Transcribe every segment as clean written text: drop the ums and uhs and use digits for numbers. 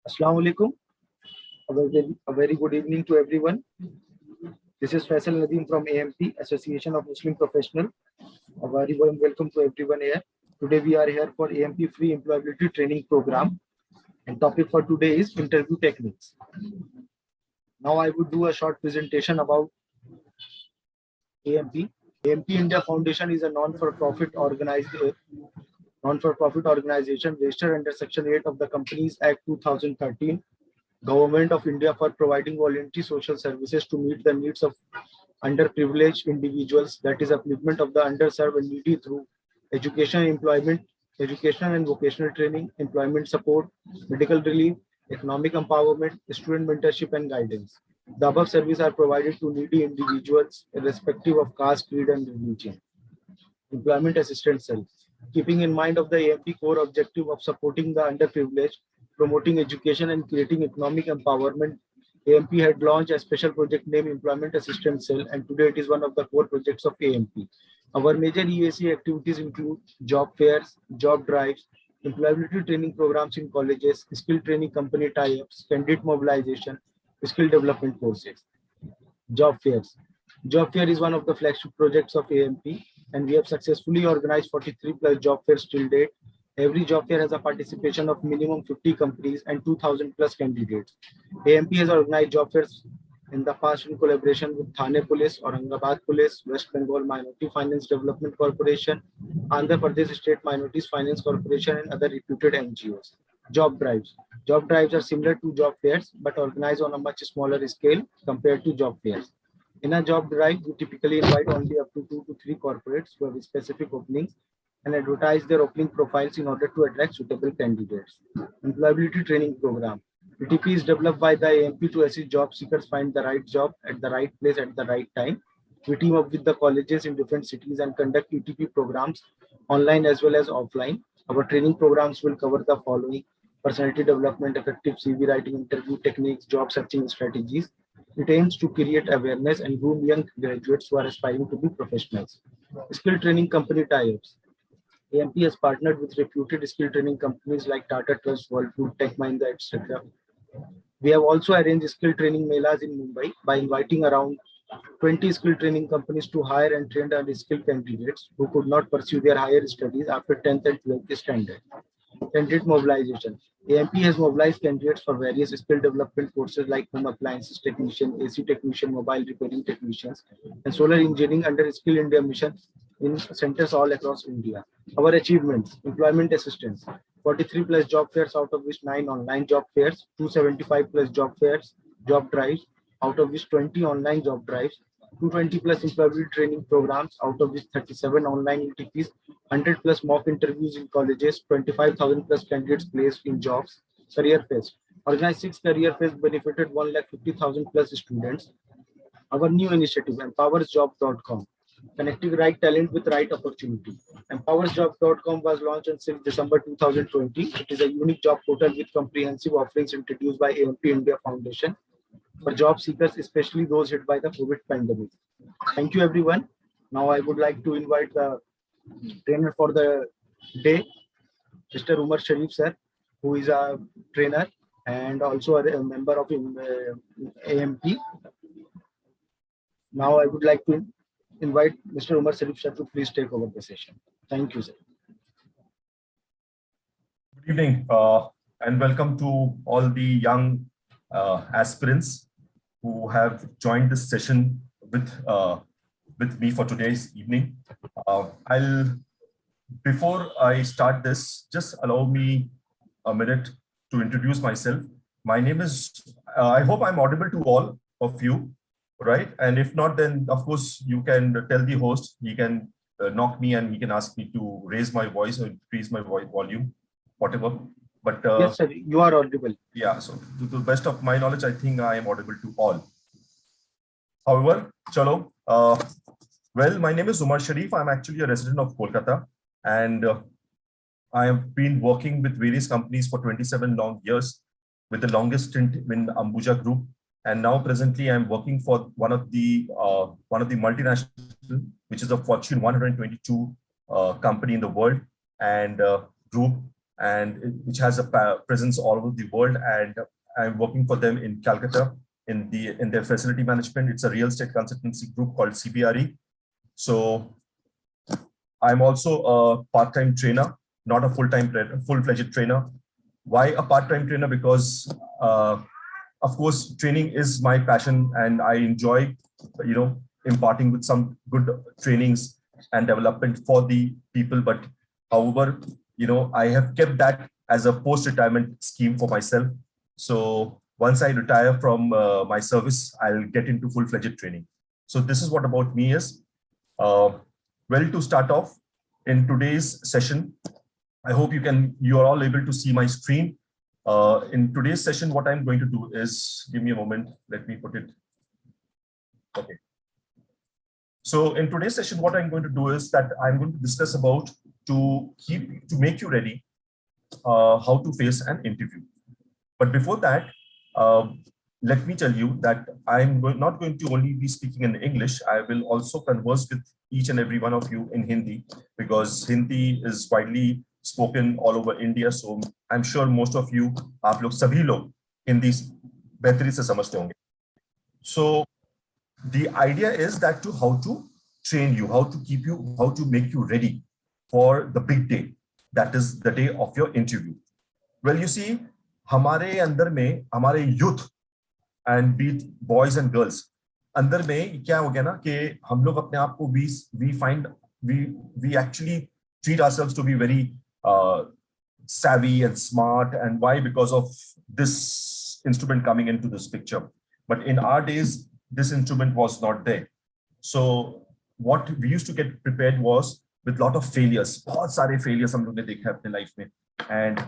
Assalamu alaikum. A very good evening to everyone. This is Faisal Nadeem from AMP, Association of Muslim Professionals. A very warm welcome to everyone here. Today we are here for AMP Free Employability Training Program, and topic for today is interview techniques. Now I would do a short presentation about AMP. AMP India Foundation is a non-for-profit organization registered under Section 8 of the Companies Act 2013, Government of India, for providing voluntary social services to meet the needs of underprivileged individuals, that is upliftment of the underserved and needy through education, employment, educational and vocational training, employment support, medical relief, economic empowerment, student mentorship and guidance. The above services are provided to needy individuals irrespective of caste, creed and religion. Employment Assistance Cell. Keeping in mind of the AMP core objective of supporting the underprivileged, promoting education and creating economic empowerment, AMP had launched a special project named Employment Assistance Cell, and today it is one of the core projects of AMP. Our major EAC activities include job fairs, job drives, employability training programs in colleges, skill training company tie-ups, candidate mobilization, skill development courses. Job fairs. Job fair is one of the flagship projects of AMP, and we have successfully organized 43 plus job fairs till date. Every job fair has a participation of minimum 50 companies and 2,000 plus candidates. AMP has organized job fairs in the past in collaboration with Thane Police, Aurangabad Police, West Bengal Minority Finance Development Corporation, Andhra Pradesh State Minorities Finance Corporation, and other reputed NGOs. Job drives. Job drives are similar to job fairs but organized on a much smaller scale compared to job fairs. In a job drive, we typically invite only up to 2 to 3 corporates who have specific openings and advertise their opening profiles in order to attract suitable candidates. Employability training program. ETP is developed by the AMP to assist job seekers find the right job at the right place at the right time. We team up with the colleges in different cities and conduct ETP programs online as well as offline. Our training programs will cover the following: personality development, effective CV writing, interview techniques, job searching strategies. It aims to create awareness and groom young graduates who are aspiring to be professionals. Skill training company tie-ups. AMP has partnered with reputed skill training companies like Tata Trust, Whirlpool, Tech Mahindra, etc. We have also arranged skill training melas in Mumbai by inviting around 20 skill training companies to hire and train unskilled candidates who could not pursue their higher studies after 10th and 12th standard. Candidate mobilization. AMP has mobilized candidates for various skill development courses like home appliances technician, AC technician, mobile repairing technicians, and solar engineering under Skill India mission in centers all across India. Our achievements: employment assistance, 43 plus job fairs, out of which 9 online job fairs, 275 plus job fairs, job drives, out of which 20 online job drives, 220 plus employability training programs, out of which 37 online ETPs, 100 plus mock interviews in colleges, 25,000 plus candidates placed in jobs. Career Fest. Organized 6 career fairs, benefited 1,50,000 plus students. Our new initiative, empowersjob.com, connecting right talent with right opportunity. Empowersjob.com was launched on 6 December 2020. It is a unique job portal with comprehensive offerings introduced by AMP India Foundation for job seekers, especially those hit by the COVID pandemic. Thank you, everyone. Now I would like to invite the trainer for the day, Mr. Umar Sharif sir, who is a trainer and also a member of AMP. Now I would like to invite Mr. Umar Sharif sir to please take over the session. Thank you, sir. Good evening and welcome to all the young aspirants who have joined this session with me for today's evening. Before I start this, just allow me a minute to introduce myself. My name is, I hope I'm audible to all of you, right? And if not, then of course you can tell the host, he can knock me and he can ask me to raise my voice or increase my voice volume, whatever. But yes, sir, you are audible. Yeah, so to the best of my knowledge, I think I am audible to all. However, chalo. Well, my name is Umar Sharif. I'm actually a resident of Kolkata, and I have been working with various companies for 27 long years, with the longest stint in Ambuja Group. And now presently I'm working for one of the multinational, which is a Fortune 122 company in the world, and group which has a presence all over the world. And I'm working for them in Calcutta in their facility management. It's a real estate consultancy group called CBRE. So I'm also a part-time trainer, not a full-fledged trainer. Why a part-time trainer? Because of course, training is my passion, and I enjoy, imparting with some good trainings and development for the people. But however, I have kept that as a post-retirement scheme for myself. So once I retire from my service, I'll get into full-fledged training. So this is what about me is. Well, to start off in today's session, I hope you are all able to see my screen. In today's session, what I'm going to do is, give me a moment, let me put it. Okay. So in today's session, what I'm going to do is that I'm going to discuss about to make you ready, how to face an interview. But before that, let me tell you that I'm not going to only be speaking in English. I will also converse with each and every one of you in Hindi, because Hindi is widely spoken all over India. So I'm sure most of you, आप लोग सभी लोग हिंदी बेहतरी से समझते होंगे. So the idea is that how to train you, how to make you ready for the big day. That is the day of your interview. Well, you see, हमारे अंदर में हमारे youth and be it boys and girls, अंदर में क्या हो गया ना कि हम लोग अपने आप को we actually treat ourselves to be very savvy and smart. And why? Because of this instrument coming into this picture. But in our days, this instrument was not there. So what we used to get prepared was with lot of failures. बहुत सारे failures हम लोग ने देखे अपने life में. And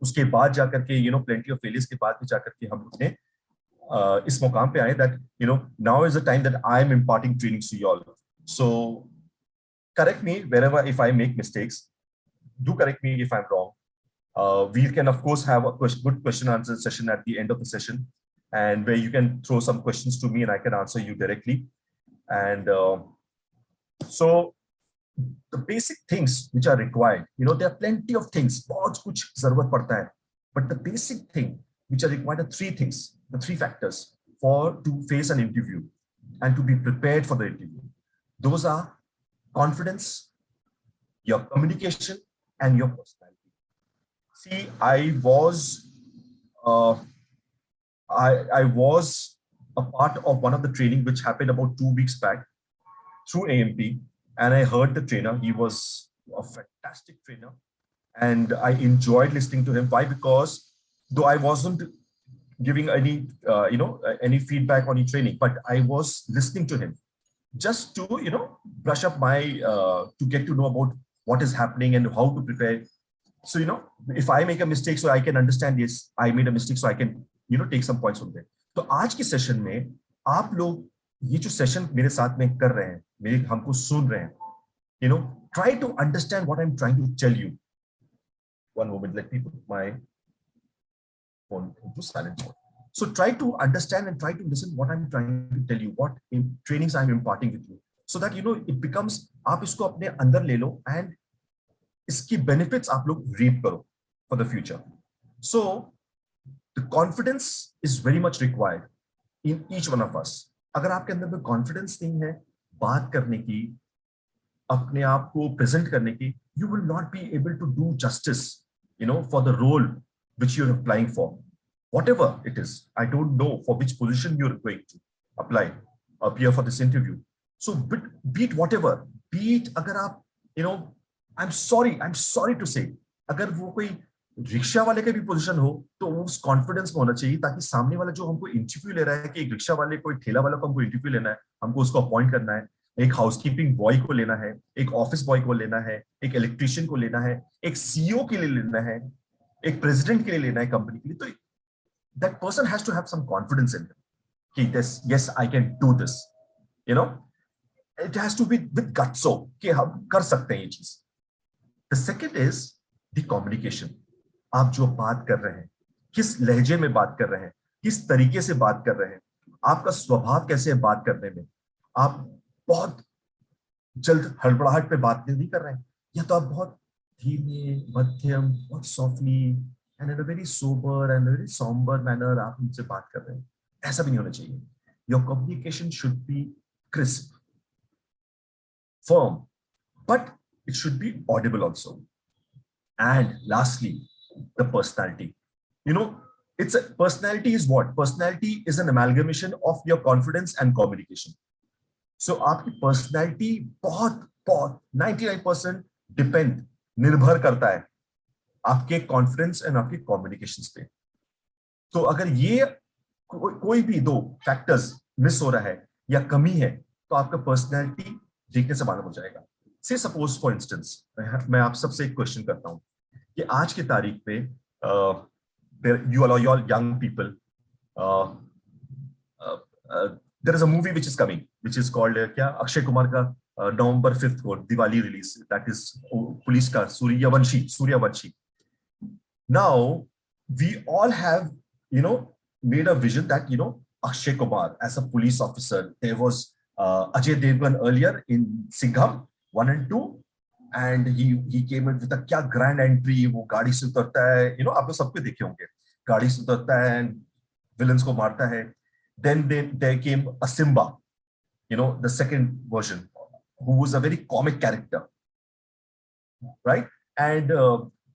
उसके बाद जाकर के plenty of failures के बाद भी जाकर के हम लोग ने इस मुकाम पे आए that now is the time that I am imparting trainings to you all. So correct me wherever if I make mistakes. Do correct me if I'm wrong. We can of course have a good question answer session at the end of the session, and where you can throw some questions to me and I can answer you directly. And so the basic things which are required, there are plenty of things, बहुत कुछ ज़रूरत पड़ता है, but the basic thing which are required are three things, the three factors to face an interview and to be prepared for the interview. Those are confidence, your communication, and your personality. See, I was a part of one of the training which happened about 2 weeks back through AMP, and I heard the trainer. He was a fantastic trainer, and I enjoyed listening to him. Why? Because though I wasn't giving any any feedback on his training, but I was listening to him just to brush up my to get to know about what is happening and how to prepare. So if I make a mistake, so I can understand, yes, I made a mistake, so I can take some points from there. तो आज की session में आप लोग ये जो session मेरे साथ में कर रहे हैं, हमको सुन रहे हैं, try to understand what I'm trying to tell you. One moment, let me put my phone into silent mode. So try to understand and try to listen what I'm trying to tell you, what trainings I'm imparting with you, so that it becomes, आप इसको अपने अंदर ले लो and इसकी benefits आप लोग reap करो for the future. So the confidence is very much required in each one of us. अगर आपके अंदर में confidence नहीं है बात करने की, अपने आप को present करने की, you will not be able to do justice, for the role which you're applying for. Whatever it is, I don't know for which position you're going to appear for this interview. So be it whatever, be it अगर आप, I'm sorry to say, अगर वो कोई rickshaw वाले का भी position हो तो उस कॉन्फिडेंस में होना चाहिए, ताकि सामने वाला जो हमको इंटरव्यू ले रहा है कि एक रिक्शा वाले कोई ठेला वाला को हमको इंटरव्यू लेना है, हमको उसको अपॉइंट करना है, एक हाउसकीपिंग बॉय को लेना है, एक ऑफिस बॉय को लेना है, एक इलेक्ट्रिशियन को लेना है, एक सीईओ के लिए लेना है, एक प्रेसिडेंट के लिए लेना है कंपनी के लिए, तो that person has to have some confidence in him. Yes, I can do this. It has to be with guts, so कि हम कर सकते हैं ये चीज. The second is the communication. आप जो बात कर रहे हैं, किस लहजे में बात कर रहे हैं, किस तरीके से बात कर रहे हैं, आपका स्वभाव कैसे है बात करने में. आप बहुत जल्द हड़बड़ाहट पे बात नहीं कर रहे हैं, या तो आप बहुत धीमे, मध्यम, बहुत softly and in a very sober and very somber manner आप उनसे बात कर रहे हैं. ऐसा भी नहीं होना चाहिए. Your communication should be crisp, firm, but it should be audible also. And lastly, the personality. You know, personality is what? Personality is an amalgamation of your confidence and communication. So आपकी personality बहुत 99% depend, निर्भर करता है आपके confidence and आपके communications पे. तो अगर ये कोई भी दो factors मिस हो रहा है या कमी है तो आपका personality देखने से मालूम हो जाएगा. Say suppose for instance, मैं आप सबसे एक क्वेश्चन करता हूँ कि आज की तारीख पे you all young people, there is a movie which is coming which is called क्या अक्षय कुमार का November 5th को Diwali release, that is police का Suryavanshi. Now we all have made a vision that Akshay Kumar as a police officer. There was Ajay Devgan earlier in Singham 1 and 2, and he came in with a क्या grand entry. वो गाड़ी से उतरता है, आप लोग सबको देखे होंगे, गाड़ी से उतरता है and villains को मारता है. Then there came a Simba, the second version, who was a very comic character, right? And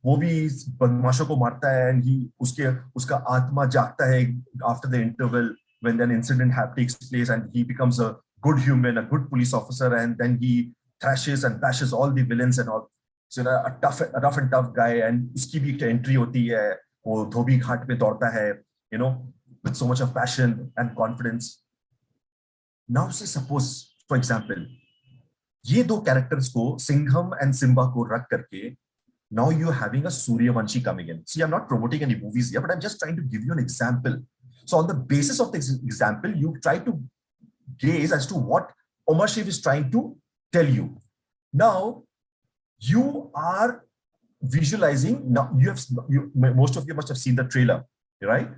वो भी बदमाशों को मारता है and उसका आत्मा जागता है after the interval when an incident takes place, and he becomes a good human, a good police officer, and then he thrashes and bashes all the villains and all. So a rough and tough guy, and उसकी भी एक entry होती है, वो धोबी घाट पे दौड़ता है, with so much of passion and confidence. Now say suppose, for example, ये दो characters को Singham and Simba को रख करके, now you're having a Suryavanshi coming in. See, I'm not promoting any movies here, but I'm just trying to give you an example. So on the basis of this example, you try to gaze as to what Omar Sharif is trying to tell you. Now, you are visualizing, now most of you must have seen the trailer, right?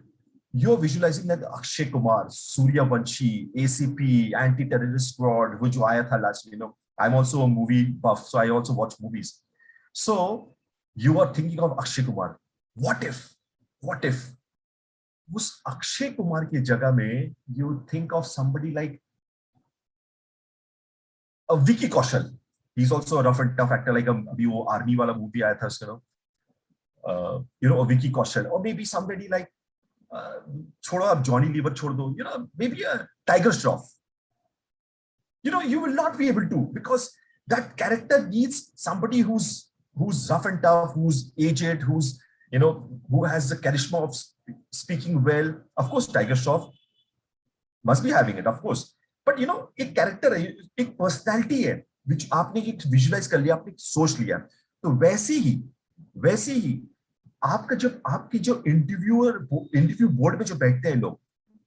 You're visualizing that Akshay Kumar, Suryavanshi, ACP, Anti-Terrorist Squad, which आया था last, I'm also a movie buff, so I also watch movies. So you are thinking of Akshay Kumar. What if उस अक्षय कुमार की जगह में you think of somebody like a Vicky Kaushal. He's also a rough and tough actor, like अभी वो army वाला movie आया था उसका, a Vicky Kaushal, or maybe somebody like छोड़ो आप Johnny Lever छोड़ दो, maybe a Tiger Shroff. You will not be able to, because that character needs somebody who's rough and tough, who's aged, who's who has the charisma of speaking well. Of course, Tiger Shroff must be having it, of course. But एक character है, एक personality है, which आपने एक visualize कर लिया, आपने सोच लिया. तो वैसे ही आपकी जो इंटरव्यू बोर्ड में जो बैठते हैं लोग,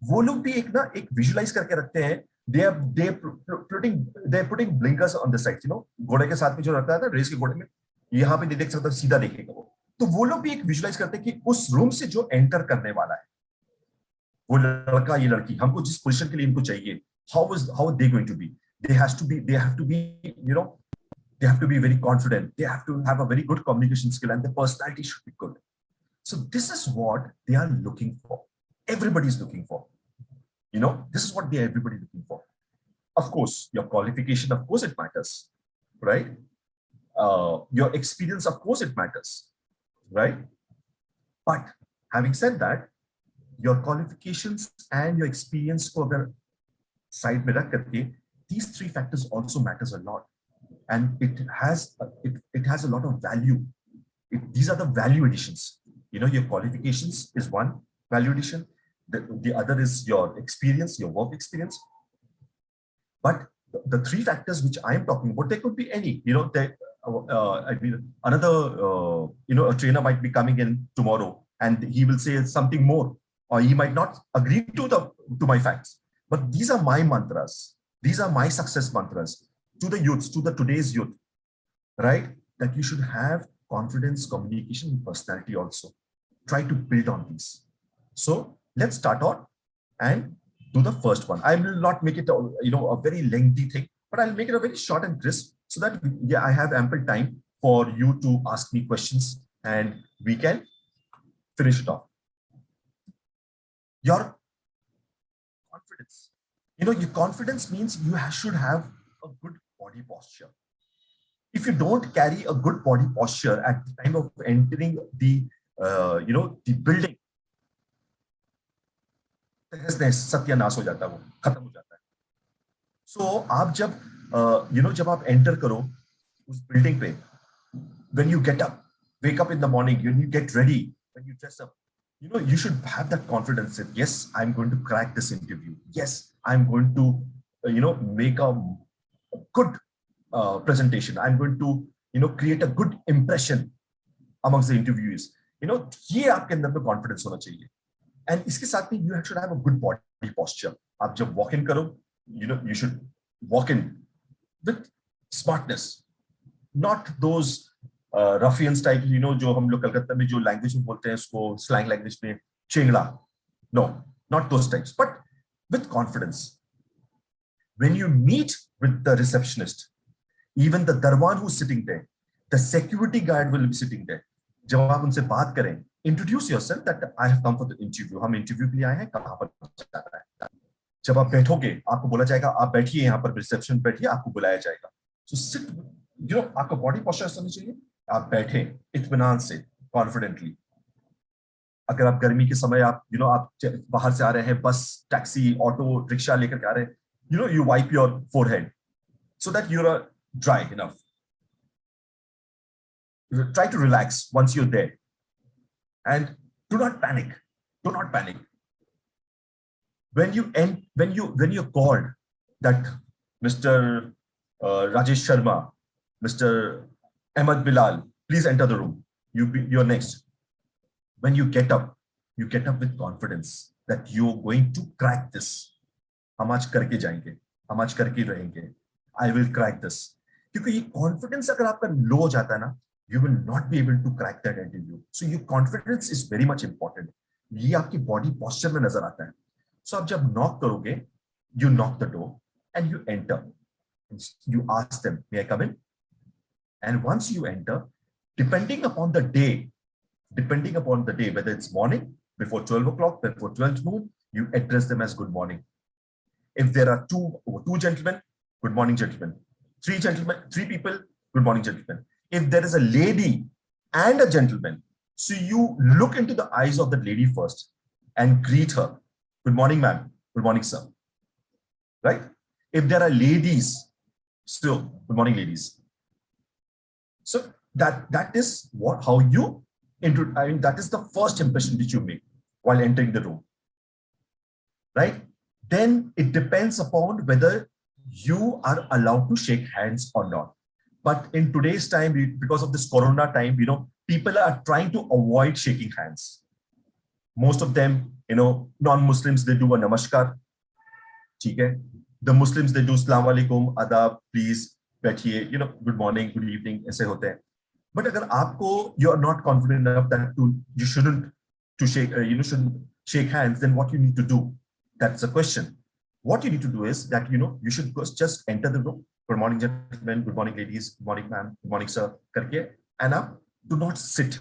वो लोग भी एक विजुअलाइज करके रखते हैं. they putting blinkers on the sides, घोड़े के साथ में जो रखता है रेस के घोड़े में, यहाँ पे नहीं देख सकता, सीधा देखेगा वो. तो वो लोग भी एक विजुअलाइज करते हैं कि उस रूम से जो एंटर करने वाला है, वो लड़का ये लड़की, हमको जिस पोजीशन के लिए इनको चाहिए, how are they going to be? They have to be they have to be very confident. They have to have a very good communication skill, and the personality should be good. So this is what they are looking for. Everybody is looking for. This is what everybody looking for. Of course, your qualification, of course, it matters, right? Your experience, of course, it matters, right? But having said that, your qualifications and your experience for the side में रख करके, these three factors also matters a lot, and it has a lot of value. These are the value additions. Your qualifications is one value addition. The other is your experience, your work experience. But the three factors which I am talking about, there could be any. Another a trainer might be coming in tomorrow and he will say something more, or he might not agree to my facts. But these are my mantras. These are my success mantras to the youths, to the today's youth, right? That you should have confidence, communication, and personality also. Try to build on these. So let's start on and do the first one. I will not make it a very lengthy thing, but I'll make it a very short and crisp, so that I have ample time for you to ask me questions and we can finish it off. Your confidence. Your confidence means you should have a good body posture. If you don't carry a good body posture at the time of entering the the building, सत्यानाश हो जाता है, वो खत्म हो जाता है. So आप जब जब आप एंटर करो उस बिल्डिंग पे, when you get up, wake up in the morning, when you get ready, when you dress up, you should have that confidence that yes, I'm going to crack this interview. Yes, I'm going to make a good presentation. I'm going to create a good impression amongst the interviewees. ये आपके अंदर में confidence होना चाहिए. And इसके साथ में you should have a good body posture. आप जब walk in करो, you should walk in with smartness, not those ruffians type, जो हम लोग कलकत्ता में जो language में बोलते हैं उसको slang language में चेंगड़ा. No, not those types, but with confidence. When you meet with the receptionist, even the darwan who's sitting there, the security guard will be sitting there. जब आप उनसे बात करें, introduce yourself that I have come for the interview. हम interview के लिए आए हैं, कहाँ पर जाना है. जब आप बैठोगे, आपको बोला जाएगा आप बैठिए यहाँ पर रिसेप्शन बैठिए, आपको बुलाया जाएगा. So sit, आपका बॉडी पोस्चर होना चाहिए. आप बैठे इत्मीनान से, कॉन्फिडेंटली. अगर आप गर्मी के समय आप आप बाहर से आ रहे हैं, बस, टैक्सी, ऑटो, रिक्शा लेकर के आ रहे हैं, you wipe your forehead so that you're dry enough. Try to relax once you're there, and do not panic. Do not panic. When you're called that Mr. Rajesh Sharma, Mr. Ahmed Bilal, please enter the room. You're next. When you get up with confidence that you're going to crack this. हम आज करके जाएंगे, हम आज करके रहेंगे. I will crack this. क्योंकि ये confidence अगर आपका low हो जाता है ना, you will not be able to crack that interview. So your confidence is very much important. ये आपकी body posture में नजर आता है. So आप जब knock करोगे, you knock the door and you enter. You ask them, may I come in? And once you enter, depending upon the day, whether it's morning, before 12 o'clock, before 12 noon, you address them as good morning. If there are two gentlemen, good morning, gentlemen. Three people, good morning, gentlemen. If there is a lady and a gentleman, so you look into the eyes of the lady first and greet her. Good morning, ma'am. Good morning, sir. Right? If there are ladies, still, good morning, ladies. So that is how you that is the first impression which you make while entering the room. Right? Then it depends upon whether you are allowed to shake hands or not. But in today's time, because of this Corona time, people are trying to avoid shaking hands. Most of them, non-Muslims, they do a namaskar. Okay? The Muslims, they do Assalamu alaikum, adab, please, बैठिए, good morning, good evening, ऐसे होते हैं. But अगर आपको you are not confident enough that you shouldn't shake hands, then what you need to do? That's the question. What you need to do is that, you should just enter the room. Good morning, gentlemen. Good morning, ladies. Good morning, ma'am. Good morning, sir. Karke, and now do not sit.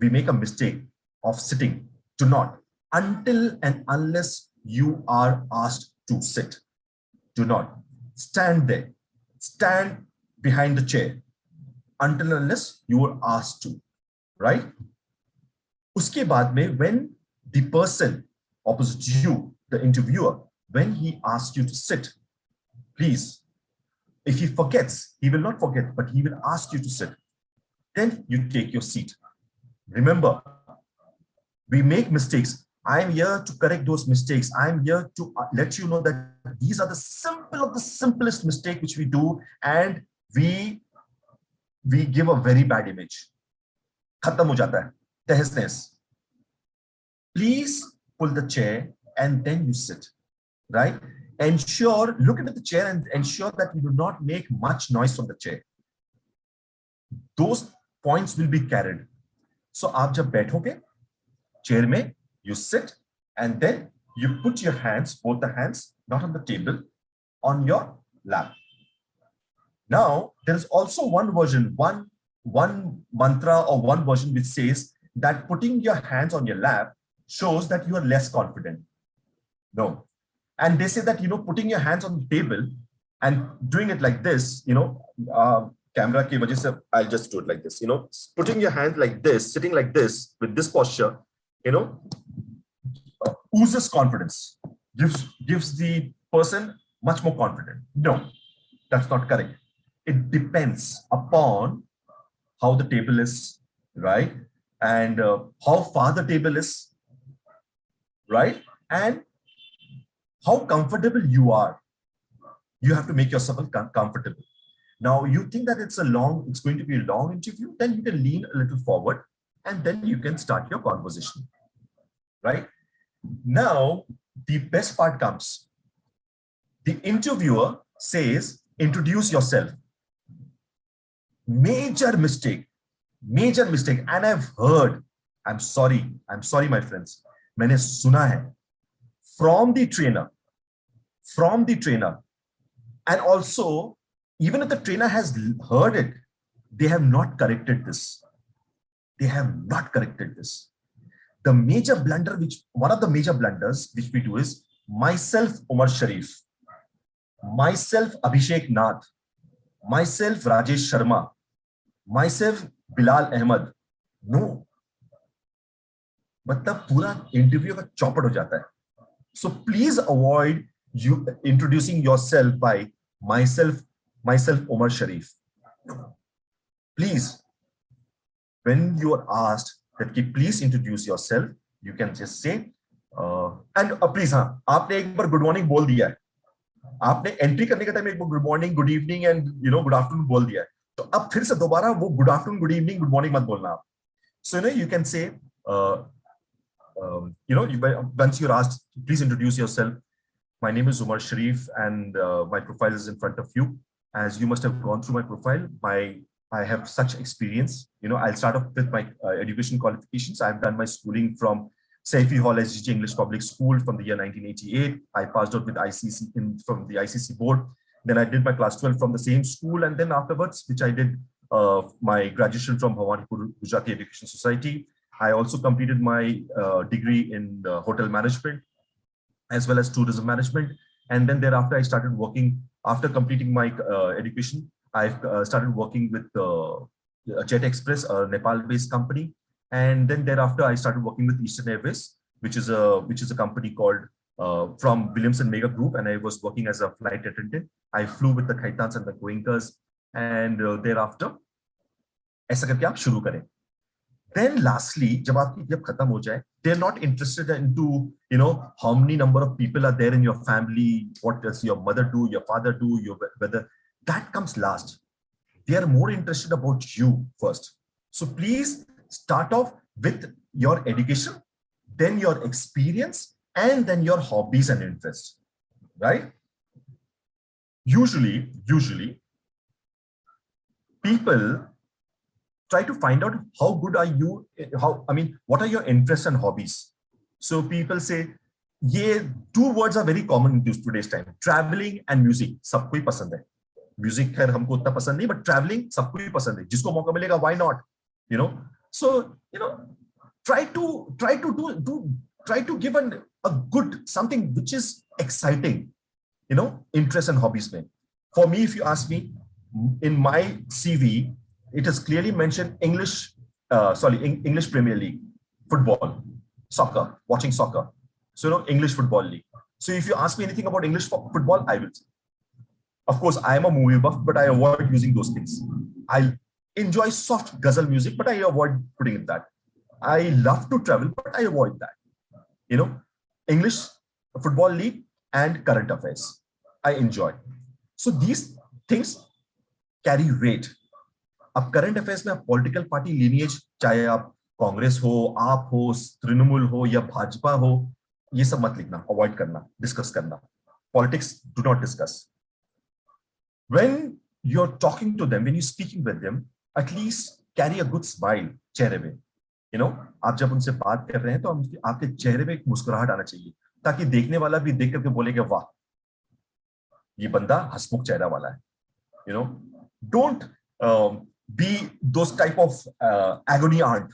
We make a mistake of sitting. Do not. Until and unless you are asked to sit. Do not. Stand there. Stand behind the chair. Until and unless you are asked to. Right? Uske baad mein, when the person opposite you, the interviewer, when he asks you to sit, please, if he forgets, he will not forget, but he will ask you to sit. Then you take your seat. Remember, we make mistakes. I'm here to correct those mistakes. I'm here to let you know that these are the simplest mistake which we do, and we give a very bad image. Khatam ho jata hai. Tehs. Please pull the chair and then you sit, right? Look into the chair and ensure that you do not make much noise from the chair. Those points will be carried. So, aap jab baithoge, chair mein, you sit and then you put your hands, both the hands, not on the table, on your lap. Now, there is also one version, one one mantra or one version which says that putting your hands on your lap shows that you are less confident. No. And they say that, putting your hands on the table and doing it like this, camera ki wajah se, I'll just do it like this, putting your hand like this, sitting like this with this posture, oozes confidence, gives the person much more confident. No, that's not correct. It depends upon how the table is, right? And how far the table is, right? And how comfortable you are. You have to make yourself comfortable. Now, you think that it's going to be a long interview, then you can lean a little forward and then you can start your conversation, right? Now, the best part comes. The interviewer says, introduce yourself. Major mistake. And I've heard, I'm sorry, my friends. मैंने सुना है from the trainer. And also, even if the trainer has heard it, they have not corrected this. The major blunder, one of the major blunders which we do is myself, Umar Sharif, myself, Abhishek Nath, myself, Rajesh Sharma, myself, Bilal Ahmed. No. मतलब पूरा interview का चौपट हो जाता है. So please avoid you introducing yourself by myself, Umar Sharif. Please, when you are asked that please introduce yourself, you can just say, and please, हाँ, आपने एक बार good morning बोल दिया है. आपने एंट्री करने के टाइम एक बार good morning, good evening and good afternoon बोल दिया है, तो अब फिर से दोबारा वो good afternoon, good evening, good morning मत बोलना आप. So you can say once you're asked, please introduce yourself. My name is Umar Sharif and my profile is in front of you. As you must have gone through my profile, I have such experience. I'll start off with my education qualifications. I've done my schooling from Saifi Hall SGG English Public School from the year 1988. I passed out with ICC from the ICC board. Then I did my class 12 from the same school. And then afterwards, which I did my graduation from Bhawanipur Gujarati Education Society. I also completed my degree in hotel management as well as tourism management. And then thereafter, I started working. After completing my education, I started working with Jet Express, a Nepal-based company. And then thereafter, I started working with Eastern Airways, which is a company called from Williamson Mega Group, and I was working as a flight attendant. I flew with the Khaitans and the Goenkas, and thereafter, ऐसा करके आप शुरू करें. Then lastly, जब आपकी जब खत्म हो जाए, they're not interested into how many number of people are there in your family, what does your mother do, your father do, whether that comes last. They are more interested about you first. So please start off with your education, then your experience, and then your hobbies and interests, right? Usually people try to find out how good are you, what are your interests and hobbies. So people say, yeah, two words are very common in today's time, traveling and music. सबको ही पसंद है. Music खैर हमको उतना पसंद नहीं, but traveling सबको ही पसंद है. जिसको मौका मिलेगा, why not? So try to give a good something which is exciting, interest and hobbies. For me, if you ask me, in my CV, it is clearly mentioned English Premier League, football, soccer, watching soccer. So English Football League. So if you ask me anything about English football, I will say. Of course, I am a movie buff, but I avoid using those things. I enjoy soft ghazal music, but I avoid putting in that. I love to travel, but I avoid that. English Football League and current affairs, I enjoy. So these things carry weight. अब current affairs में political party lineage, चाहे आप कांग्रेस हो, आप हो, तृणमूल हो या भाजपा हो, ये सब मत लिखना, अवॉइड करना, डिस्कस करना. Politics do not discuss. When you are talking to them, when you speaking with them, at least carry a good smile चेहरे पे. आप जब उनसे बात कर रहे हैं तो आपके चेहरे पे एक मुस्कुराहट आना चाहिए, ताकि देखने वाला भी देख करके बोलेगा, वाह, ये बंदा हंसमुख चेहरा वाला है. Don't be those type of agony aunt,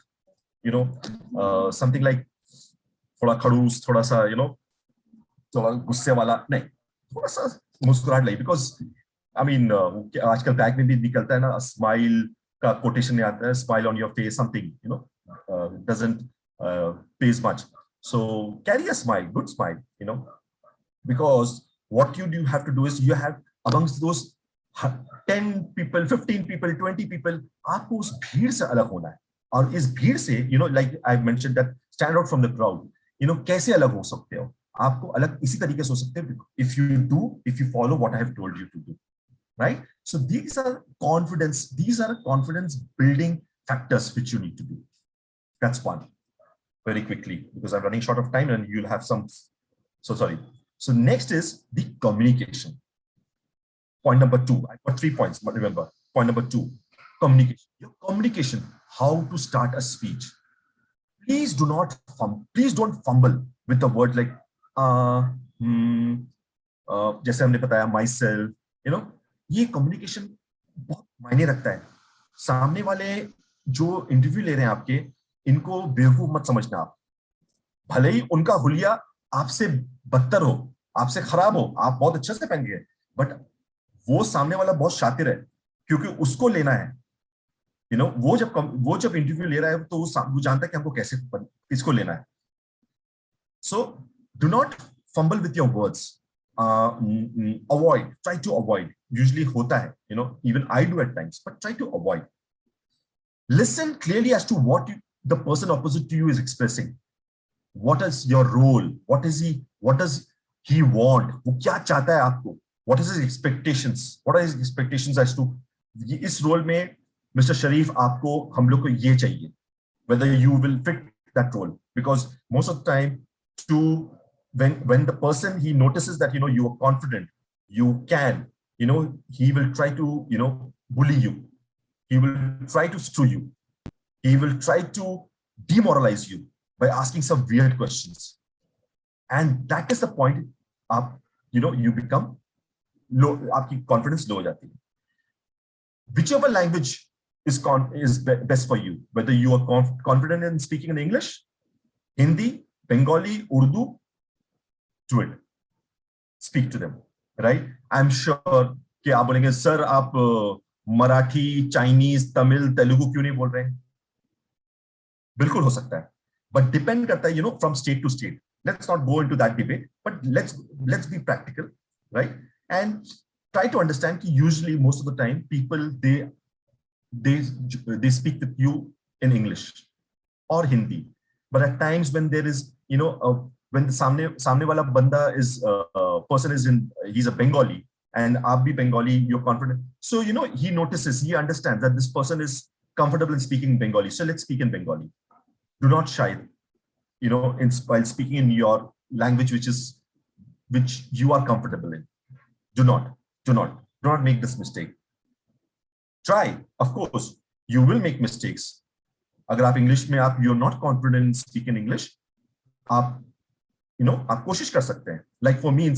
something like थोड़ा खड़ूस, थोड़ा सा थोड़ा गुस्से वाला नहीं, थोड़ा सा मुस्कुराहट लाई, बिकॉज आई मीन आजकल बैग में भी निकलता है ना, स्माइल का कोटेशन आता है, smile on your face, something doesn't pays much. So carry a smile, good smile, because what you have to do is you have amongst those 10 people, 15 people, 20 people, आपको उस भीड़ से अलग होना है. और इस भीड़ से like I mentioned that stand out from the crowd, कैसे अलग हो सकते हो, आपको अलग इसी तरीके से हो सकते हो, if you follow what I have told you to do, right? So these are confidence building factors which you need to do. That's one. Very quickly, because I'm running short of time and you'll have some, so sorry. So next is the communication. Point number 2, I've got 3 points, but remember, point number 2, communication. Your communication, how to start a speech. Please don't fumble with the word like जैसे हमने बताया myself, ये communication बहुत मायने रखता है. सामने वाले जो इंटरव्यू ले रहे हैं आपके, इनको बेवकूफ मत समझना आप. भले ही उनका हुलिया आपसे बदतर हो, आपसे खराब हो, आप बहुत अच्छे से पहन गए, बट वो सामने वाला बहुत शातिर है, क्योंकि उसको लेना है. वो जब इंटरव्यू ले रहा है तो वो जानता है कि हमको किसको लेना है. So do not fumble with your words. Try to avoid. Usually होता है, even I do at times, but try to avoid. Listen clearly as to what the person opposite to you is expressing. What is your role? What does he want? वो क्या चाहता है आपको? What is his expectations? What are his expectations as to इस role में Mr. Sharif आपको, हम लोग को ये चाहिए. Whether you will fit that role, because most of the time, when the person, he notices that you are confident, you can, he will try to bully you. He will try to screw you. He will try to demoralize you by asking some weird questions, and that is the point you become low, आपकी confidence low हो जाती है. Whichever language is best for you, whether you are confident in speaking in English, Hindi, Bengali, Urdu, do it. Speak to them, right? I'm sure कि आप बोलेंगे, sir आप Marathi, Chinese, Tamil, Telugu क्यों नहीं बोल रहे हैं? बिल्कुल हो सकता है, but depend करता है from state to state. Let's not go into that debate, but let's be practical, right? And try to understand that usually most of the time people they speak with you in English or Hindi, but at times when there is when the सामने वाला बंदा is person is he's a Bengali and आप भी Bengali, you're confident, so he notices, he understands that this person is comfortable in speaking Bengali, so let's speak in Bengali. Do not shy, while speaking in your language which you are comfortable in. Do not make this mistake. Try, of course you will make mistakes. अगर आप English में you're not confident in speaking English, आप कोशिश कर सकते हैं. Like for me,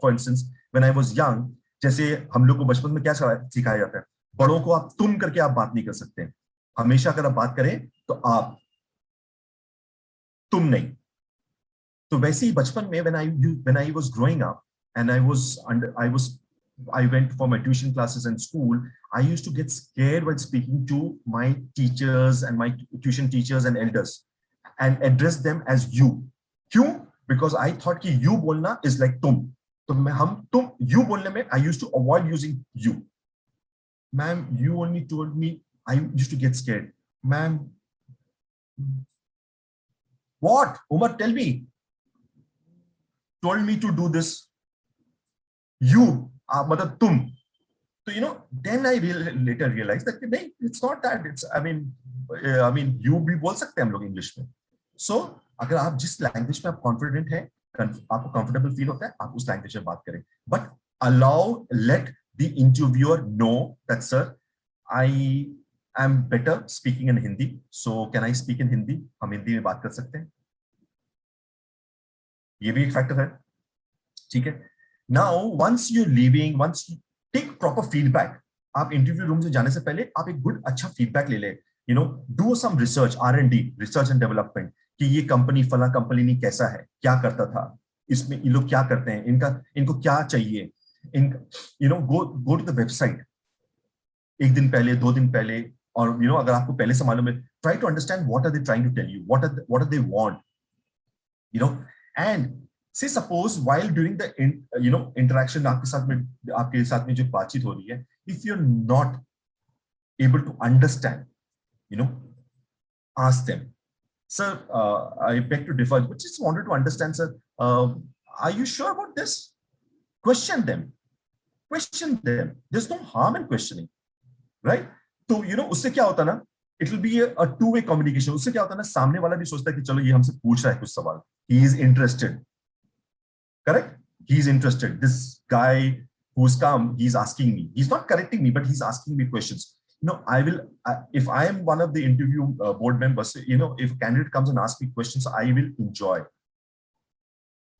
for instance, when I was young, जैसे हम लोग को बचपन में क्या सिखाया जाता है, बड़ों को आप तुम करके आप बात नहीं कर सकते हैं. हमेशा अगर आप बात करें तो आप, तुम नहीं. तो वैसे ही बचपन में when I was growing up and I went for my tuition classes in school, I used to get scared while speaking to my teachers and my tuition teachers and elders and address them as you. क्यों? Because I thought कि you बोलना is like तुम. तो तुम you बोलने में I used to avoid using you. Ma'am, you only told me. I used to get scared. Ma'am, what? Umar, tell me. Told me to do this. You, मतलब तुम. So then I later realized that it's not that. It's I mean you भी बोल सकते हैं हम लोग English में. So अगर आप जिस लैंग्वेज में आप कॉन्फिडेंट हैं, आपको कंफर्टेबल फील होता है, आप उस लैंग्वेज में बात करें. But let the interviewer know that, sir, I am better speaking in Hindi, so can I speak in Hindi? हम हिंदी में बात कर सकते हैं. ये भी एक फैक्टर है. ठीक है. Now once you're leaving, once you take proper feedback, आप इंटरव्यू रूम से जाने से पहले आप एक गुड अच्छा फीडबैक ले ले, you know, do some research, R&D, research and development, कि ये कंपनी फला कंपनी कैसा है, क्या करता था, इसमें ये लोग क्या करते हैं, इनको क्या चाहिए, इन you know go to the website एक दिन पहले, 2 दिन पहले, और यू नो अगर आपको पहले से मालूम है, try to understand what are they trying to tell you, what are they want, you know, and say suppose while during the you know interaction आपके साथ में जो बातचीत हो रही है, if you are not able to understand, you know, ask them, sir, I beg to differ, but just wanted to understand, sir, are you sure about this? Question them, there's no harm in questioning, right? तो you know उससे क्या होता है ना, it will be a two-way communication. उससे क्या होता है ना, सामने वाला भी सोचता है कि चलो ये हमसे पूछ रहा है कुछ सवाल, he is interested, correct, he is interested, this guy who's come, he's asking me, he's not correcting me, but he's asking me questions. You know, if I am one of the interview board members, you know, if a candidate comes and asks me questions, I will enjoy,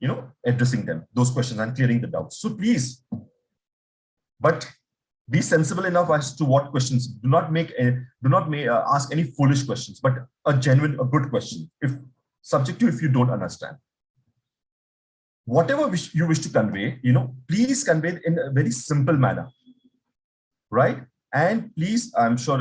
you know, addressing them, those questions, and clearing the doubts. So please, but be sensible enough as to what questions. Do not ask any foolish questions, but a genuine, a good question. If subject to, if you don't understand, whatever you wish to convey, you know, please convey it in a very simple manner, right? And please, I'm sure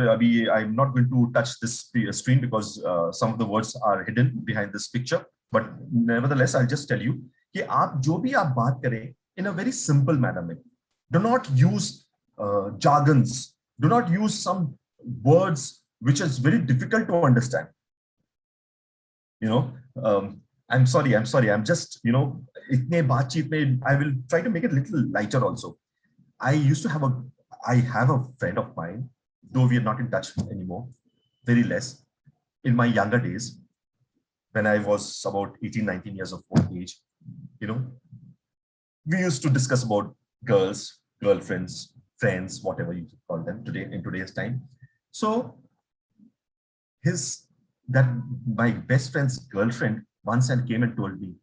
I'm not going to touch this screen because some of the words are hidden behind this picture, but nevertheless, I'll just tell you कि आप जो भी आप बात करें in a very simple manner में, do not use jargons, do not use some words which is very difficult to understand, you know. I'm sorry, I'm just, you know, itne baatcheet mein I will try to make it a little lighter also. I have a friend of mine, though we are not in touch anymore, very less. In my younger days, when I was about 18-19 years of old age, you know, we used to discuss about girls, girlfriends, friends, whatever you call them today, in today's time. So my best friend's girlfriend once and came and told me,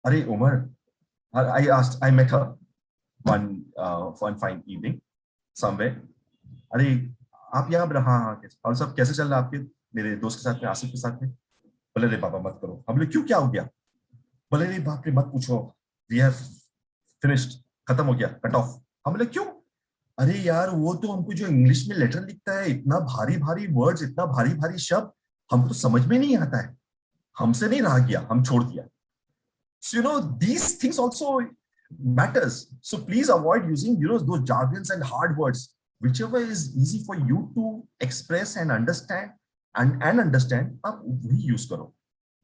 "Arey Umar," I met her one fine evening somewhere. अरे आप यहाँ पर, हाँ, और सब कैसे चल रहा है आपके, मेरे दोस्त के साथ में, आसिफ के साथ में? बोले रे पापा मत करो। हम बोले क्यों, क्या हो गया? बोले रे बाप रे मत पूछो, वी हैव फिनिश्ड, खत्म हो गया, कट ऑफ। हम बोले क्यों? अरे यार वो तो हमको जो इंग्लिश में लेटर लिखता है, इतना भारी भारी वर्ड्स, इतना भारी भारी शब्द, हमको तो समझ में नहीं आता है, हमसे नहीं रहा गया, हम छोड़ दिया। So you know, these things also matters. So please avoid using, you know, those jargons and hard words. Whichever is easy for you to express and understand, and understand, आप वही use करो.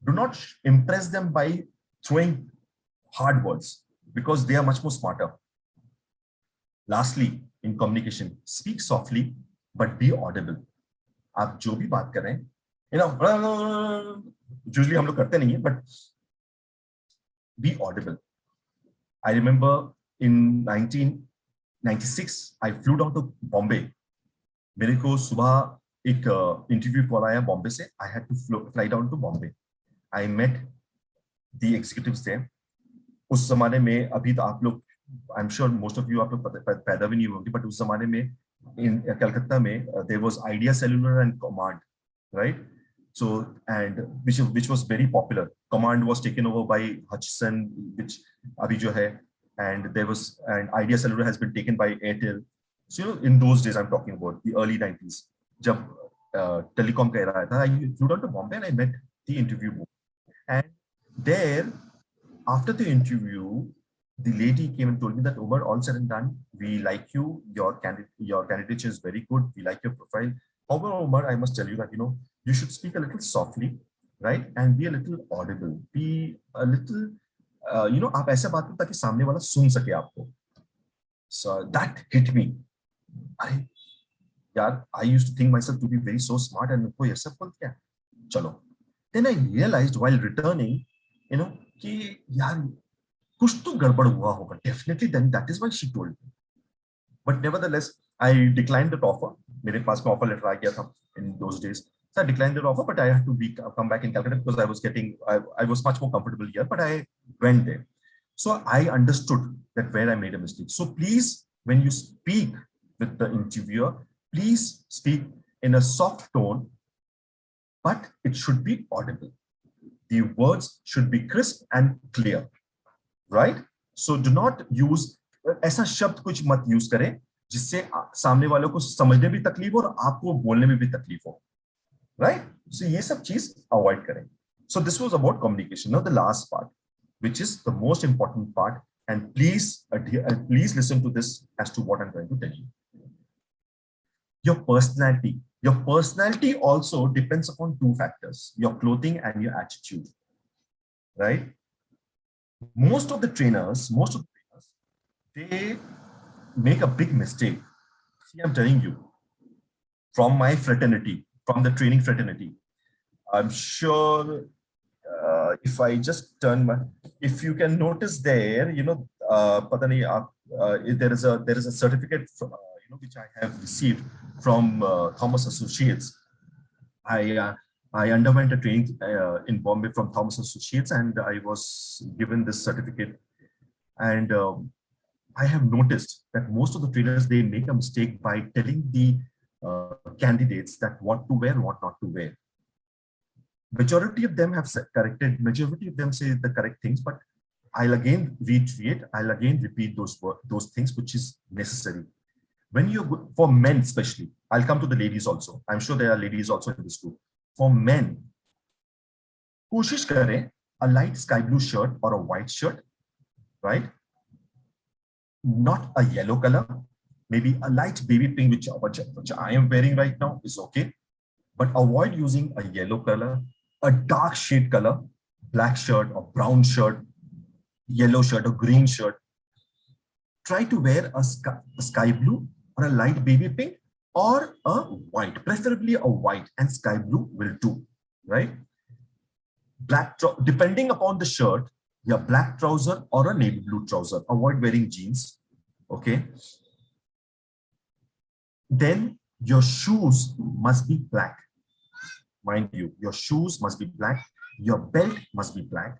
Do not impress them by throwing hard words, because they are much more smarter. Lastly, in communication, speak softly but be audible. आप जो भी बात कर रहे हैं, you know, usually हम लोग करते नहीं है, but be audible. I remember in 1996, I flew down to Bombay. मेरे को सुबह एक इंटरव्यू कॉल आया बॉम्बे से. I had to fly down to Bombay. I met the executives there. उस जमाने में, अभी तो आप लोग, I'm sure most of you आप लोग पैदा भी नहीं होंगे, but उस जमाने में in कलकत्ता में there was Idea Cellular and Command, right? So, and which was very popular. Command was taken over by Hutchison, which abhi jo hai, and Idea Cellular has been taken by Airtel. So, you know, in those days, I'm talking about the early 90s, jab telecom ka era tha. I flew down to Bombay and I met the interview board. And there, after the interview, the lady came and told me that, Umar, all said and done, we like you. Your candidature is very good. We like your profile. However, Umar, I must tell you that, you know, you should speak a little softly, right? And be a little audible. Be a little, you know, आप ऐसा बात करो ताकि सामने वाला सुन सके आपको. So that hit me. अरे यार, I used to think myself to be very so smart, and कोई ऐसा बोल क्या? चलो. Then I realized while returning, you know, कि यार कुछ तो गड़बड़ हुआ होगा. Definitely, then that is why she told me. But nevertheless, I declined that offer. मेरे पास में offer letter आ गया था in those days. So I declined the offer, but I had to come back in Calcutta because I was much more comfortable here, but I went there. So I understood that where I made a mistake. So please, when you speak, with the interviewer, please speak in a soft tone, but it should be audible. The words should be crisp and clear, right? So do not use ऐसा शब्द कुछ मत use करें जिससे सामने वालों को समझने भी तकलीफ हो और आपको बोलने में भी तकलीफ हो, right? So ये सब चीज avoid करें. So this was about communication. Now the last part, which is the most important part, and please please listen to this as to what I'm trying to tell you. Your personality. Your personality also depends upon two factors: your clothing and your attitude, right? Most of the trainers, they make a big mistake. See, I'm telling you, from my fraternity, from the training fraternity, I'm sure if I just turn my, if you can notice there, you know, pata nahi, there is a certificate, you know, which I have received from Thomas Associates. I underwent a training in Bombay from Thomas Associates, and I was given this certificate. And I have noticed that most of the trainers, they make a mistake by telling the candidates that what to wear, what not to wear. Majority of them have corrected, majority of them say the correct things, but I'll again reiterate, I'll again repeat those things which is necessary. When you, for men especially, I'll come to the ladies also. I'm sure there are ladies also in this group. For men, koshish kare a light sky blue shirt or a white shirt, right? Not a yellow color, maybe a light baby pink, which I am wearing right now, is okay. But avoid using a yellow color, a dark shade color, black shirt or brown shirt, yellow shirt or green shirt. Try to wear a sky blue or a light baby pink or a white, preferably a white, and sky blue will do, right? Black, depending upon the shirt, your black trouser or a navy blue trouser. Avoid wearing jeans, okay? Then your shoes must be black. Mind you, your shoes must be black, your belt must be black,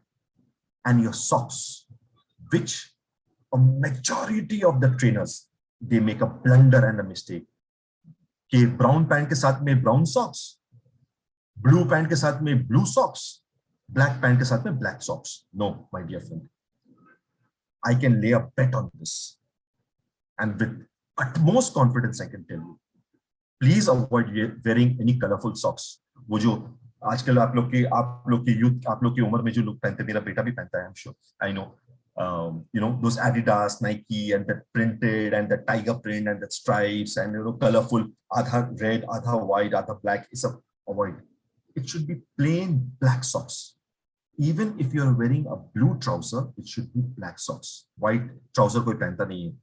and your socks, which a majority of the trainers, they make a blunder and a mistake. कि brown pant के साथ में brown socks, blue pant के साथ में blue socks, black pant के साथ में black socks. No, my dear friend. I can lay a bet on this. And with utmost confidence, I can tell you, please avoid wearing any colorful socks. वो जो आजकल आप लोग की youth, आप लोग की उम्र में जो लोग पहनते, मेरा बेटा भी पहनता है, I'm sure, I know. You know, those Adidas, Nike, and that printed and the tiger print and the stripes and, you know, colorful, adha red, adha white, adha black, is a avoid. It should be plain black socks. Even if you're wearing a blue trouser, it should be black socks. White trouser koi pehanta nahi hai.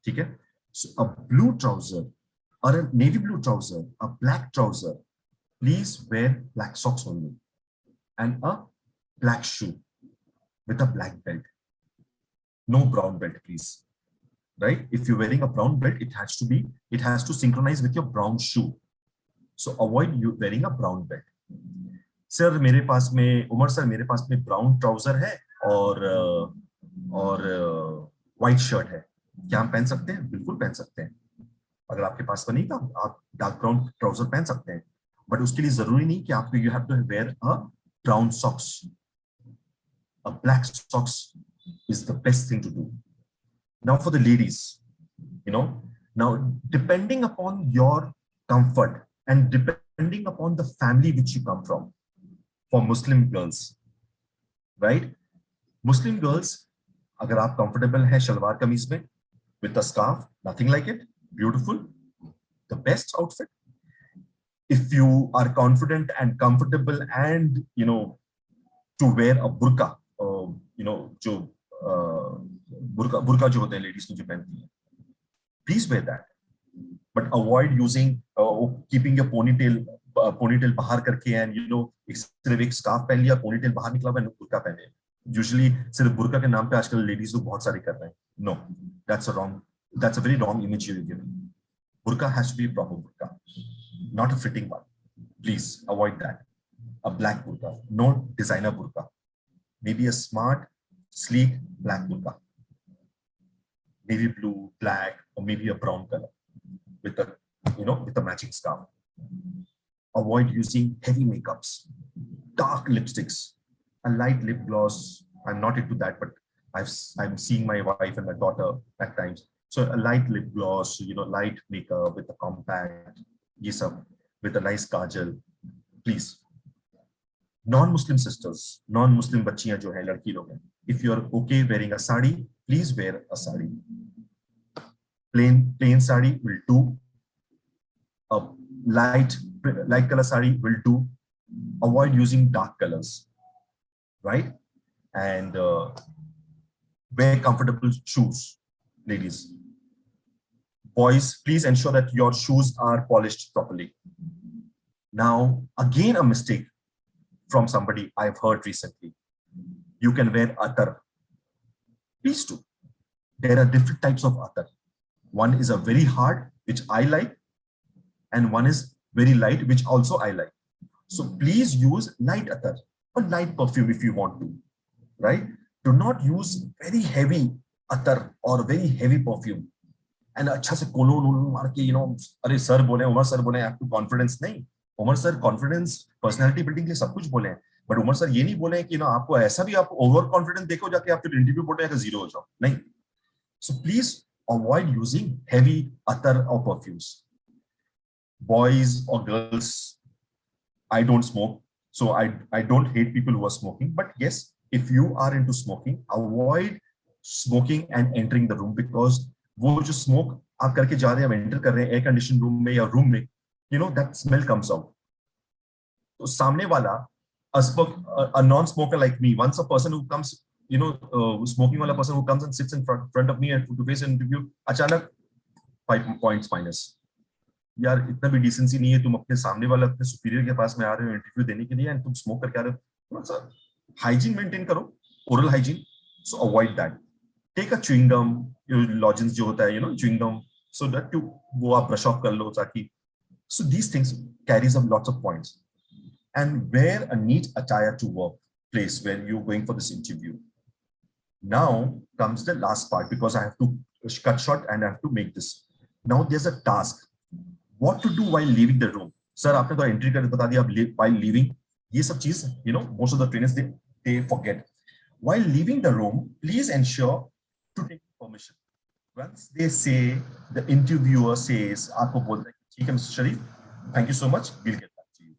ठीक है? So a blue trouser or a navy blue trouser, a black trouser, please wear black socks only, and a black shoe with a black belt. No brown belt, please. Right? If you're wearing a brown belt, it has to synchronize with your brown shoe. So avoid you wearing a brown belt. Sir, मेरे पास में, Umar sir, मेरे पास में brown trouser है और white shirt है. क्या हम पहन सकते हैं? बिल्कुल पहन सकते हैं. अगर आपके पास में नहीं था, आप dark brown trouser पहन सकते हैं. But उसके लिए जरूरी नहीं कि आपको, you have to wear a brown socks. A black socks is the best thing to do. Now for the ladies, you know, now depending upon your comfort and depending upon the family which you come from, for Muslim girls, right? Muslim girls, agar aap comfortable hai shalwar kameez mein with a scarf, nothing like it, beautiful, the best outfit. If you are confident and comfortable and, you know, to wear a burqa, you know, जो burqa जो होते हैं ladies जो पहनती हैं, please wear that, but avoid using keeping your ponytail बाहर करके, and you know, सिर्फ एक scarf पहन लिया, ponytail बाहर निकला, मैंने burqa पहने. Usually सिर्फ burqa के नाम पे आजकल ladies लोग बहुत सारे कर रहे हैं. No, that's a very wrong image you're giving. Burqa has to be a proper burqa, not a fitting one. Please avoid that. A black burqa, no designer burqa. Maybe a smart, sleek black burqa. Navy blue, black, or maybe a brown color. with the, with the matching scarf. Avoid using heavy makeups, dark lipsticks, a light lip gloss. I'm not into that, but I'm seeing my wife and my daughter at times. So a light lip gloss, light makeup with a compact, yes, with a nice kajal, please. Non-Muslim sisters, non-Muslim बच्चियां जो है, लड़की लोग हैं, if you are okay wearing a sari, please wear a sari. Plain sari will do. A light color sari will do. Avoid using dark colors, right? And wear comfortable shoes, ladies. Boys, please ensure that your shoes are polished properly. Now, again, a mistake from somebody I've heard recently. You can wear attar. Please do. There are different types of attar. One is a very hard, which I like, and one is very light, which also I like. So please use light attar or light perfume if you want to, right? Do not use very heavy attar or very heavy perfume. And अच्छा से cologne मार के, अरे sir बोले, Umar sir बोले, have to confidence नहीं. Umar sir confidence, personality building के लिए सब कुछ बोले हैं. But उमर सर ये नहीं बोले कि आपको ऐसा भी आप over confident देखो जाके आप फिर interview बोलते हैं कि zero हो जाओ. नहीं. So please avoid using heavy attar or perfumes. Boys or girls, I don't smoke, so I don't hate people who are smoking. But yes, if you are into smoking, avoid smoking and entering the room, because वो जो smoke आप करके जा रहे हैं, enter कर रहे हैं air conditioned room में या room में, that smell comes out. तो सामने वाला, a non-smoker like me, once a person who comes, smoking वाला person who comes and sits in front of me and to face an interview, अचानक 5 points minus. यार इतना भी decency नहीं है, तुम अपने सामने वाले अपने सुपीरियर के पास में आ रहे हो इंटरव्यू देने के लिए एंड तुम स्मोक करके आ रहे हो. थोड़ा सा हाइजीन मेंटेन करो, oral hygiene. So avoid that. Take a chewing gum, lozenges जो होता है, च्युइंग गम, सो दैट वो आप ब्रश ऑफ कर लो ताकि. So these things carries up lots of points. And wear a neat attire to work place when you going for this interview. Now comes the last part, because I have to cut short and I have to make this. Now there is a task. What to do while leaving the room? Sir, आपने तो entry कर बता दिया, while leaving, ये सब चीज, most of the trainers they forget. While leaving the room, please ensure to take permission. Once they say, the interviewer says, आपको बोलता है, ठीक है Mr. Sharif, thank you so much, we'll get back to you.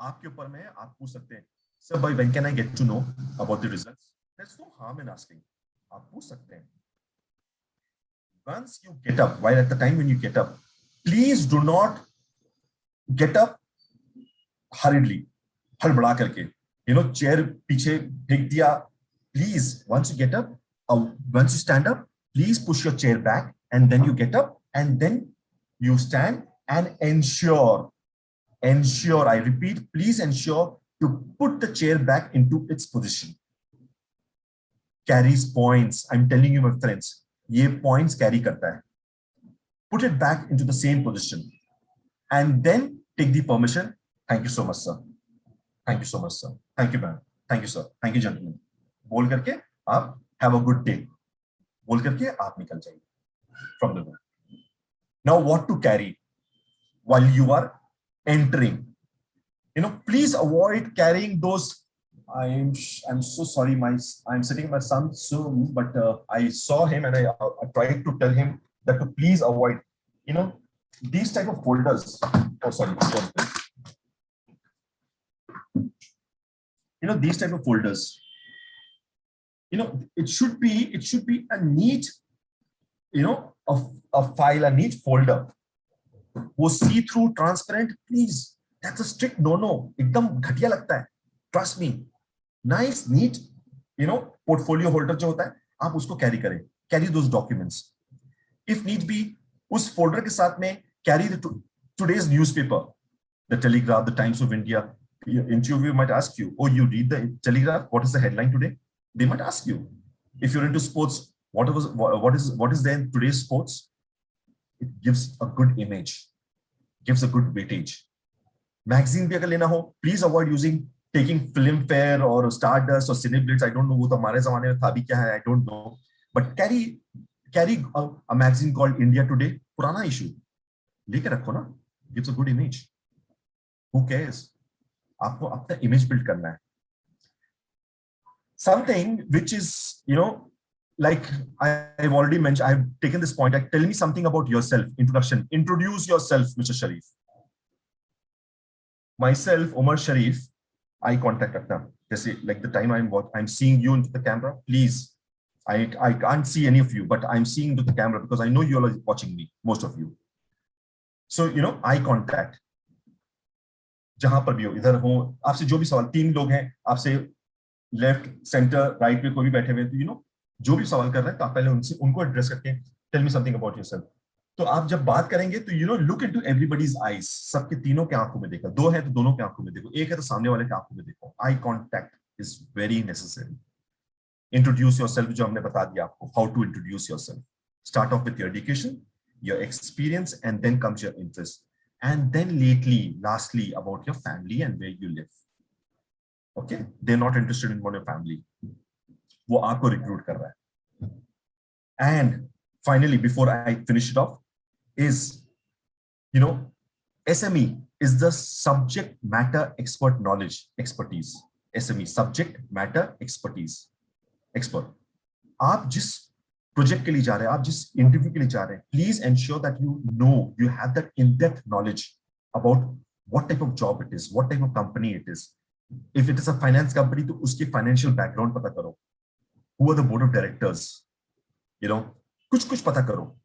आपके ऊपर में आप पूछ सकते हैं, sir, by when can I get to know about the results? There's no harm in asking. आप पूछ सकते हैं. Once you get up, while at the time when you get up, please do not get up hurriedly, हड़बड़ा करके, chair पीछे फेंक दिया. Please, once you get up, once you stand up, please push your chair back, and then you get up, and then you stand and ensure, I repeat, please ensure to put the chair back into its position. Carries points. I'm telling you, my friends, ये points carry करता है. Put it back into the same position, and then take the permission. Thank you so much, sir. Thank you so much, sir. Thank you, ma'am. Thank you, sir. Thank you, gentlemen. बोल करके आप have a good day. बोल करके आप निकल जाइए from the room. Now, what to carry while you are entering? Please avoid carrying those. I'm so sorry, I'm sitting with my son soon, but I saw him and I tried to tell him that to please avoid, these type of folders. Oh, sorry. These type of folders. It should be a neat, a file, a neat folder. वो see-through, transparent, please. That's a strict no-no. एकदम घटिया लगता है. Trust me. Nice, neat, portfolio holder जो होता है, आप उसको carry करें. Carry those documents. If need be, उस folder के साथ में carry today's newspaper, the Telegraph, the Times of India. Interviewer might ask you, oh, you read the Telegraph? What is the headline today? They might ask you. If you're into sports, what is there in today's sports? It gives a good image, gives a good weightage. Magazine भी अगर लेना हो, please avoid taking Filmfare or Stardust or Cineblitz. I don't know वो तो हमारे ज़माने में था भी क्या है, I don't know. But carry a magazine called India Today पुराना इशू लेके रखो ना, gives a good image. Who cares? आपको अपना इमेज बिल्ड करना है. Something which is, like I've already mentioned, I've taken this point. Like, tell me something about yourself. Introduction. Introduce yourself, Mr. Sharif. Myself, Omar Sharif. Eye contact rakna. Like the time I'm seeing you into the camera. Please, I can't see any of you, but I'm seeing into the camera because I know you all are watching me. Most of you. So eye contact. जहां पर भी हो, इधर हो, आपसे जो भी सवाल, 3 लोग हैं आपसे, लेफ्ट सेंटर राइट में कोई भी बैठे हुए, तो जो भी सवाल कर रहे हैं तो आप पहले उनको एड्रेस करके tell me something about yourself. तो आप जब बात करेंगे तो लुक इनटू एवरीबॉडीज आईज. सबके तीनों के आंखों में देखो. 2 है तो दोनों के आंखों में देखो. 1 है तो सामने वाले के आंखों में देखो. Eye contact is very necessary. Introduce yourself, जो हमने बता दिया आपको, how to introduce yourself. Start off with your education, your experience, and then comes your interest, and then lastly about your family and where you live. Okay, they're not interested in your family. वो आपको recruit कर रहा है. And finally, before I finish it off, is SME is the subject matter expertise. SME, subject matter expert. आप जिस project के लिए जा रहे हैं, आप जिस इंटरव्यू के लिए जा रहे हैं, please ensure that you have that in-depth knowledge about what type of job it is, what type of company it is. If it is a finance company, तो उसके financial background पता करो. Who are the board of directors? कुछ पता करो.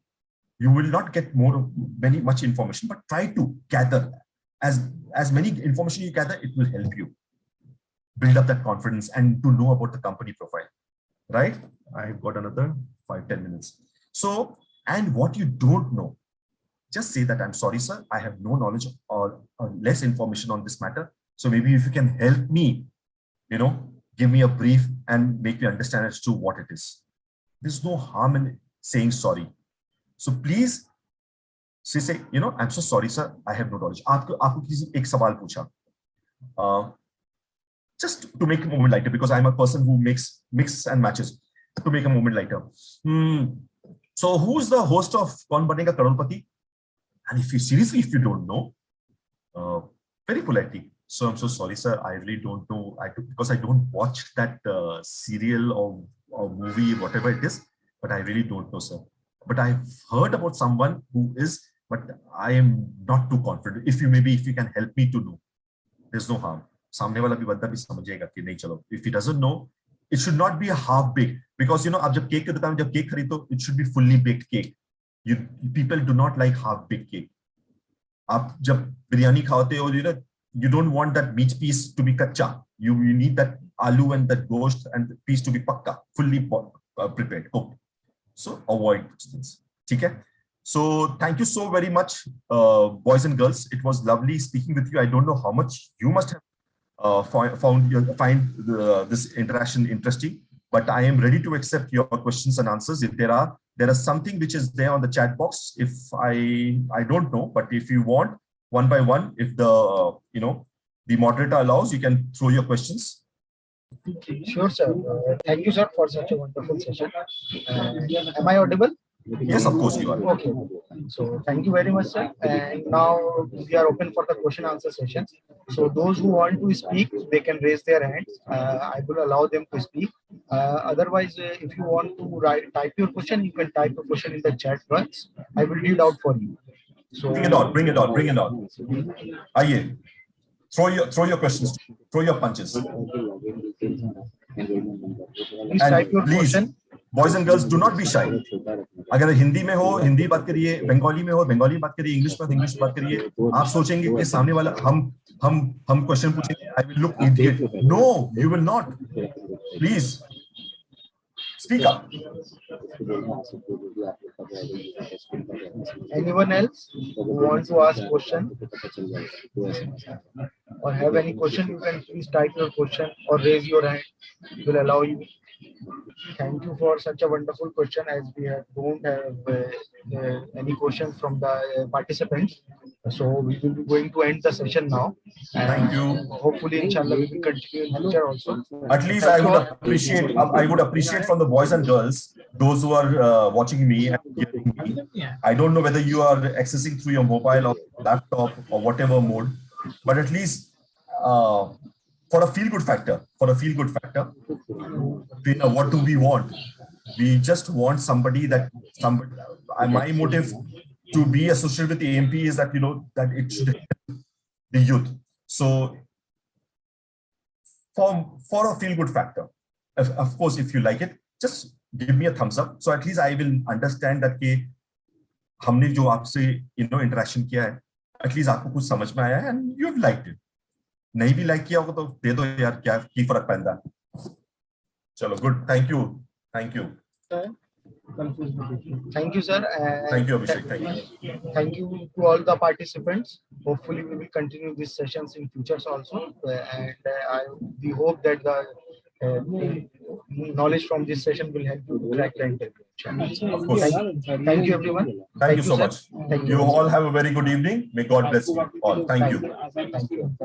You will not get much information, but try to gather as many information you gather. It will help you build up that confidence and to know about the company profile. Right? I've got another 5-10 minutes. So, and what you don't know, just say that I'm sorry, sir. I have no knowledge or less information on this matter. So maybe if you can help me, give me a brief and make me understand as to what it is. There's no harm in saying sorry. So please say, I'm so sorry, sir. I have no knowledge. आपको किसी एक सवाल पूछा. Just to make a moment lighter, because I'm a person who mix and matches to make a moment lighter. So who's the host of Kaun Banega Crorepati? And if you don't know, very politely, so I'm so sorry, sir. I really don't know. Because I don't watch that serial or movie, whatever it is. But I really don't know, sir. But I've heard about someone who is, but I am not too confident. If you can help me to know, there's no harm. सामने वाला भी बंदा भी समझेगा कि नहीं, चलो. If he doesn't know, it should not be a half baked, because आप जब केक के दुकान में जब केक खरीदो, it should be fully baked cake. People do not like half baked cake. आप जब बिरयानी खाते हो, you don't want that meat piece to be kacha. You need that aloo and that gosht and piece to be pakka, fully prepared, cooked. So avoid those things. Okay? So thank you so very much, boys and girls. It was lovely speaking with you. I don't know how much you must have find this interaction interesting, but I am ready to accept your questions and answers. If there is something which is there on the chat box, if I don't know, but if you want, one by one, if the moderator allows, you can throw your questions. Sure, sir. Thank you, sir, for such a wonderful session. Am I audible? Yes, of course you are. Okay. So thank you very much, sir. And now we are open for the question answer session. So those who want to speak, they can raise their hands. I will allow them to speak. Otherwise, if you want to type your question, you can type your question in the chat box. I will read out for you. So Bring it on. Aye. Throw your questions. Throw your punches. Please type your question. Boys and girls, do not be shy. अगर हिंदी में हो, हिंदी बात करिए. बंगाली में हो, बंगाली बात करिए. English में इंग्लिश बात करिए. आप सोचेंगे कि सामने वाला हम क्वेश्चन पूछेंगे. I will look idiot. No, you will not. Please speak up. Anyone else who wants to ask question or have any question, you can please type your question or raise your hand. We'll allow you. Thank you for such a wonderful question. As we don't have any questions from the participants, so we will be going to end the session now. And Thank you. Hopefully, inshallah, we will continue in future also. At least I would appreciate from the boys and girls those who are watching me and hearing me, I don't know whether you are accessing through your mobile or laptop or whatever mode, but at least for a feel-good factor, what do we want? We just want somebody my motive to be associated with the AMP is that, that it should help the youth. So for a feel-good factor, of course, if you like it, just give me a thumbs up. So at least I will understand that कि हमने जो आपसे interaction किया है, at least आपको कुछ समझ में आया है and you've liked it. नहीं भी like किया होगा तो दे दो यार, क्या की फर्क पैंदा. चलो, good. Thank you. Thank you, sir. Thank you, Abhishek. Thank you. Thank you to all the participants. Hopefully, we will continue these sessions in futures also. We hope that the knowledge from this session will help you to crack the interview. Of course. Thank you, everyone. Thank you so sir. much. Thank You all have a very good evening. May God bless you all. Thank you. Thank you.